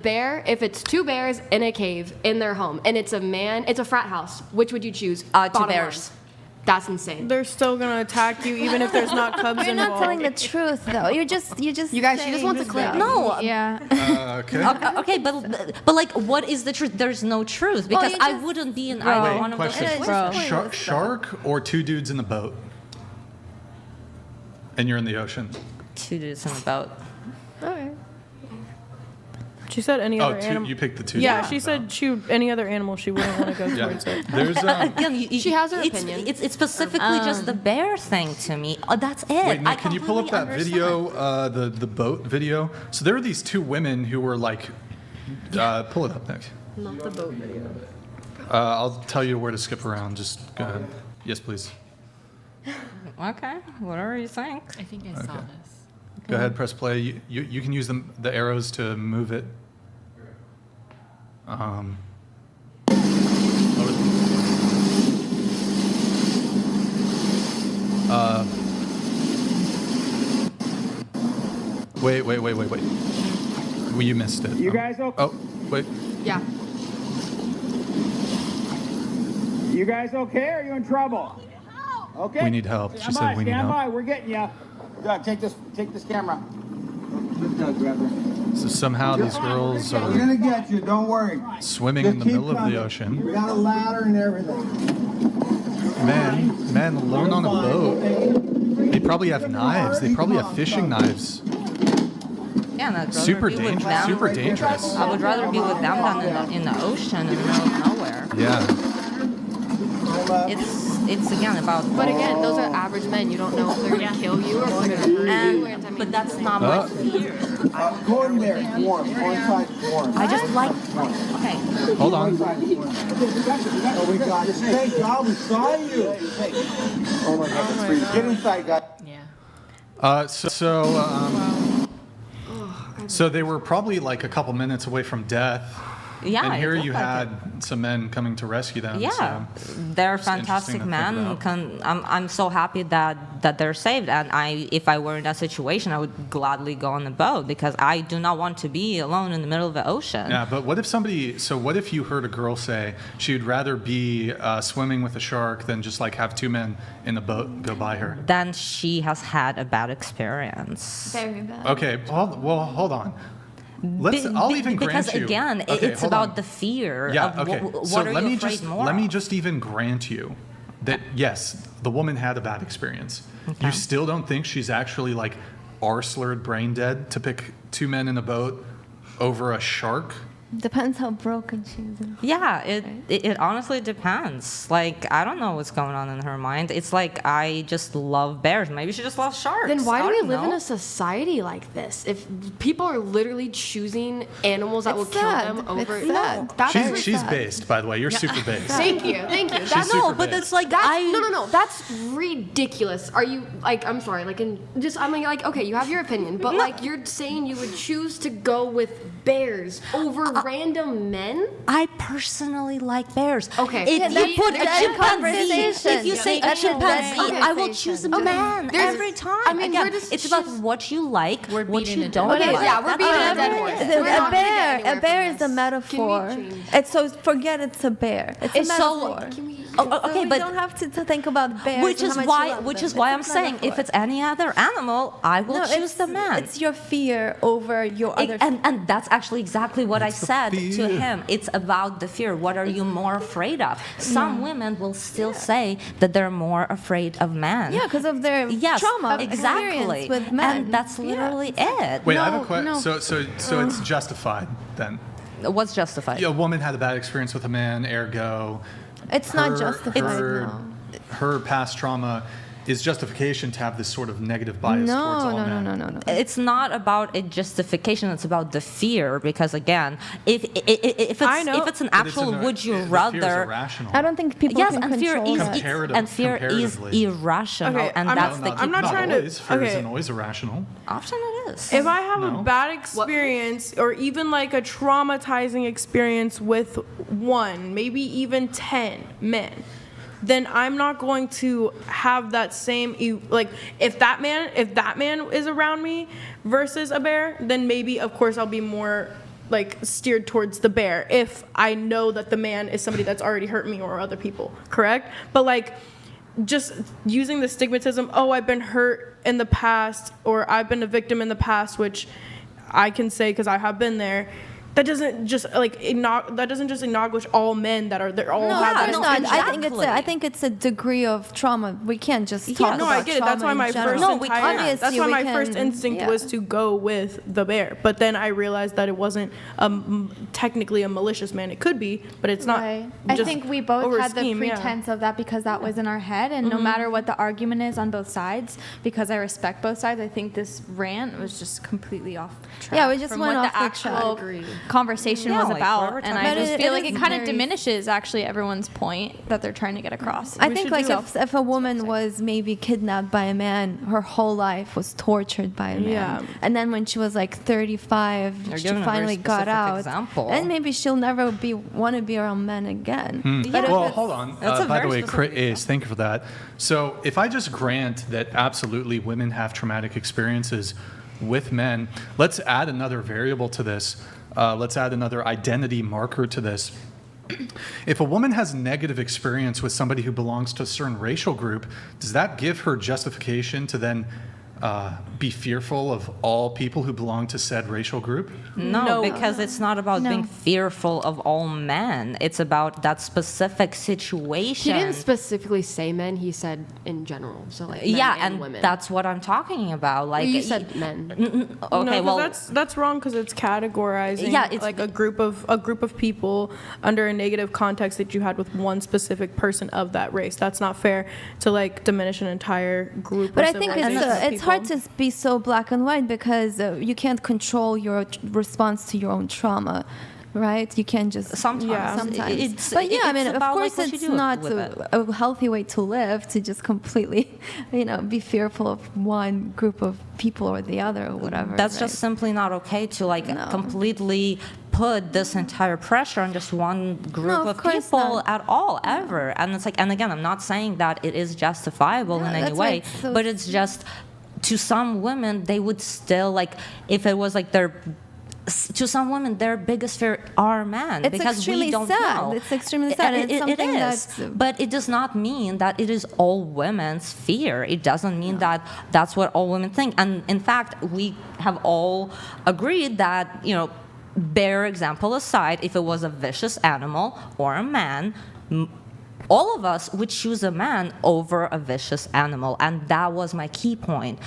bear, if it's two bears in a cave in their home, and it's a frat house, which would you choose? Two bears. Line. That's insane. They're still gonna attack you even if there's not cubs You're involved. not telling the truth, though. You guys, she just wants to clip. No. Yeah. Okay. Okay, but like, what is the truth? There's no truth because I wouldn't be in either one of those Question. situations. Shark or two dudes in the boat? And you're in the ocean. Two dudes in the boat. Okay. She said any other animal. You picked the two. Yeah, she said any other animal she wouldn't want to go towards it. There's Again, she has her opinion. It's specifically just the bear thing to me. That's it. Wait, Nick, can you pull up that video, the boat video? So there were these two women who were like, pull it up, Nick. Not the boat video. I'll tell you where to skip around. Just go ahead. Yes, please. Okay, whatever you think. I think I saw this. Go ahead, press play. You can use the arrows to move it. Wait. Well, you missed it. You guys okay? Oh, wait. Yeah. You guys okay? Or are you in trouble? Okay. We need help. She said we need stand help. by. We're getting you. Doug, take this camera. Doug, grab her. So somehow these girls We're are gonna get you. Don't worry. swimming Just in the keep middle of coming. the ocean. We got a ladder and everything. Man, alone on a boat. They probably have knives. They probably have fishing knives. Yeah, and I'd rather Super be with dangerous. them. Super dangerous. I would rather be with them than in the ocean in the middle of nowhere. Yeah. It's again about. But again, those are average men. You don't know if they're gonna kill you or if they're gonna hurt you. And, But that's not my fear. Go in there. It's warm. Go inside. It's warm. I just like. Okay. Hold on. Oh, we got you. Thank God we saw you. Oh my God, that's freezing. Get inside, guys. Yeah. So they were probably like a couple minutes away from death. Yeah. And here it you looked like had some men coming to rescue them. Yeah, So they're it's interesting fantastic to men. think about. I'm so happy that they're saved. And if I were in that situation, I would gladly go on the boat because I do not want to be alone in the middle of the ocean. Yeah, but what if you heard a girl say she would rather be swimming with a shark than just like have two men in the boat go by her? Then she has had a bad experience. Very bad. Okay, well, hold on. I'll even grant you. Because again, Okay, it's hold about on. the fear Yeah, of okay. what So are let you me afraid just more let me of? just even grant you that yes, the woman had a bad experience. Okay. You still don't think she's actually like R-slurred brain dead to pick two men in a boat over a shark? Depends how broken she is. Yeah, it honestly depends. Like, I don't know what's going on in her mind. It's like, I just love bears. Maybe she just loves sharks. then why I do we don't live in know. a society like this? If people are literally choosing animals that will It's kill sad. them over... It's sad. No, that's very She's sad. based, by the way. You're super based. Thank you. That's She's No, super but based. it's like, No. That's ridiculous. Are you like? I'm sorry. Like, I'm like, okay, you have your opinion, but like, you're saying you would choose to go with bears over random men? I personally like bears. Okay. If Yeah, you put a that's chimpanzee, conversation. if you say a That's a chimpanzee, conversation. I will choose a man There's- every time. I mean, Again, we're just- it's about she's- what you like, We're what beating you a don't dead like. horse. Yeah, we're beating a dead horse. We're not gonna get A anywhere bear from is a this. metaphor. Can we change? It's so forget it's a bear. It's a It's so- metaphor. Can we- Okay, we but don't have to think about bears. which and is how much why you love which them. is why It's I'm a saying if metaphor. it's any other animal, I will No, choose the man. It's your fear over your other. And that's actually exactly what I It's the said to fear. him. It's about the fear. What are you more afraid of? Some women will still say that they're more afraid of men. yeah, because of their Yes, trauma exactly. experience with men. And that's literally it. Wait, I have a No, question. no. So it's justified then. What's justified? Yeah, a woman had a bad experience with a man, ergo. It's not justified. Her past trauma is justification to have this sort of negative bias towards all men. No. It's not about a justification. It's about the fear. Because again, if I know. it's an But it's actual an- would you the fear is rather. irrational. I don't think people Yes, can and fear control is that. Comparatively. irrational, Okay, and I'm that's not- the key. I'm not Not trying to- always. Fear okay. isn't always irrational. Often it is. If I have No. a bad experience or even like a traumatizing experience with one, maybe even 10 men, then I'm not going to have that same like if that man is around me versus a bear, then maybe of course I'll be more like steered towards the bear if I know that the man is somebody that's already hurt me or other people, correct? But like just using the stigmatism, oh, I've been hurt in the past or I've been a victim in the past, which I can say because I have been there. That doesn't just acknowledge all men that are there. All No, have of that. course not. Exactly. I think it's a degree of trauma. We can't just talk No, about I get it. That's why trauma my in general. first No, we entire, can't. that's Obviously, why we my can- first instinct yeah. was to go with the bear. But then I realized that it wasn't technically a malicious man. It could be, but it's not. Right. I just think we both over a had the scheme, yeah. pretense of that because that was in our head, and no matter what the argument is on both sides, because I respect both sides, I think this rant was just completely off track. Yeah, we just from went what off the the actual track. Agreed. conversation Yeah, was like, about, forever and talking I about just it. feel It like it is kind of very- diminishes actually everyone's point that they're trying to get across. I We think should like do if a woman was maybe kidnapped by a man, her whole life was tortured by a man, Yeah. and then when she was like 35, You're she giving a very finally got specific out, example. and maybe she'll never want to be around men again. But if Well, it's- hold on. That's a By the very way, specific Ace, thank you for that. So if I just grant that absolutely women have traumatic experiences with men, let's add another variable to this. Let's add another identity marker to this. If a woman has negative experience with somebody who belongs to a certain racial group, does that give her justification to then be fearful of all people who belong to said racial group? No, No. because it's not about being fearful of all men. It's about that specific situation. He didn't specifically say men. He said in general. So like men yeah, and and women. that's what I'm talking about. Like Well, you said men. okay, no, well, that's wrong because it's categorizing. Yeah, it's- like a group of people under a negative context that you had with one specific person of that race. That's not fair to like diminish an entire group. But or I think civilization of it's hard people. to be so black and white because you can't control your response to your own trauma, right? You can't just sometimes. Yeah. sometimes. It's, But yeah, I mean, it's of about, course, like, what you it's do not with it. a healthy way to live to just completely, be fearful of one group of people or the other or whatever. That's right? just simply not okay to like No. completely put this entire pressure on just one group No, of of course people not. at all, ever. And it's like, and again, I'm not saying that it is justifiable No, in any that's why way, it's so- but it's just to some women, they would still like, if it was like to some women, their biggest fear are men It's because extremely we don't sad. know. It's extremely sad, and it's something it is, that's- but it does not mean that it is all women's fear. It doesn't mean that that's what all women think. And in fact, we have all agreed that, bear example aside, if it was a vicious animal or a man, all of us would choose a man over a vicious animal. And that was my key point.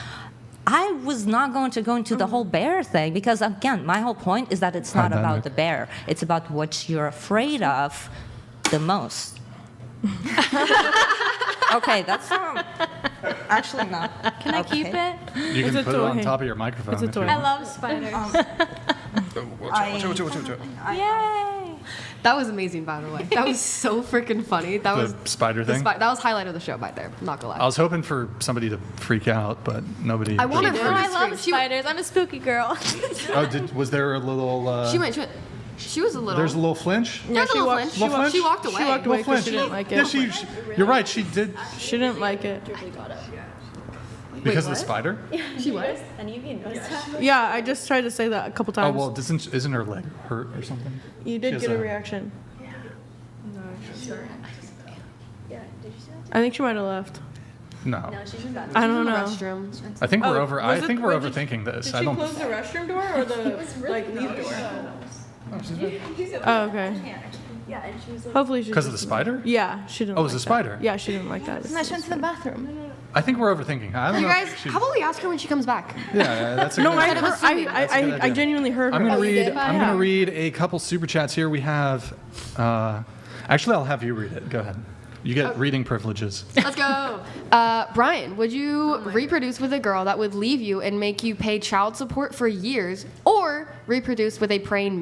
I was not going to go into the whole bear thing because, again, my whole point is that it's not Hi, about Nick. the bear. It's about what you're afraid of the most. Okay, that's actually not. Can I keep it? You It's can a put it on toy. top of your microphone. It's a if you toy. I want. love spiders. Yay! That was amazing, by the way. That was so freaking funny. That was The spider thing? that was highlight of the show right there. I'm not gonna lie. I was hoping for somebody to freak out, but nobody. I wanted Oh, her to I scream. love spiders. I'm a spooky girl. Was there a little? She was a little. There's a little flinch. There's a little flinch. Little flinch? She walked away. She walked away because she didn't like it. Yeah, you're right. She did She didn't like it. because of what? the spider. She was. Yeah, I just tried to say that a couple Oh times. well, isn't her leg hurt or something? You She did has get a a- reaction. I think she might have left. No. I don't In the know. restroom. I think we're Oh, over. was I it- think we're was it- overthinking this. Did I she don't. close the restroom door or the leave door? Oh, okay. Hopefully she. Because of the spider? Yeah, she didn't. Oh, it was like a spider? That. Yeah, she didn't like that. And I went to the bathroom. I think we're overthinking. I don't You know. guys, if she- how about we ask her when she comes back? Yeah, that's a No, good I, idea. heard, That's a good I idea. genuinely heard her. I'm gonna read. did? I'm Yeah. gonna read a couple super chats here. We have. Actually, I'll have you read it. Go ahead. You get reading privileges. Let's go. Brian, would you reproduce with a girl that would leave you and make you pay child support for years, or reproduce with a praying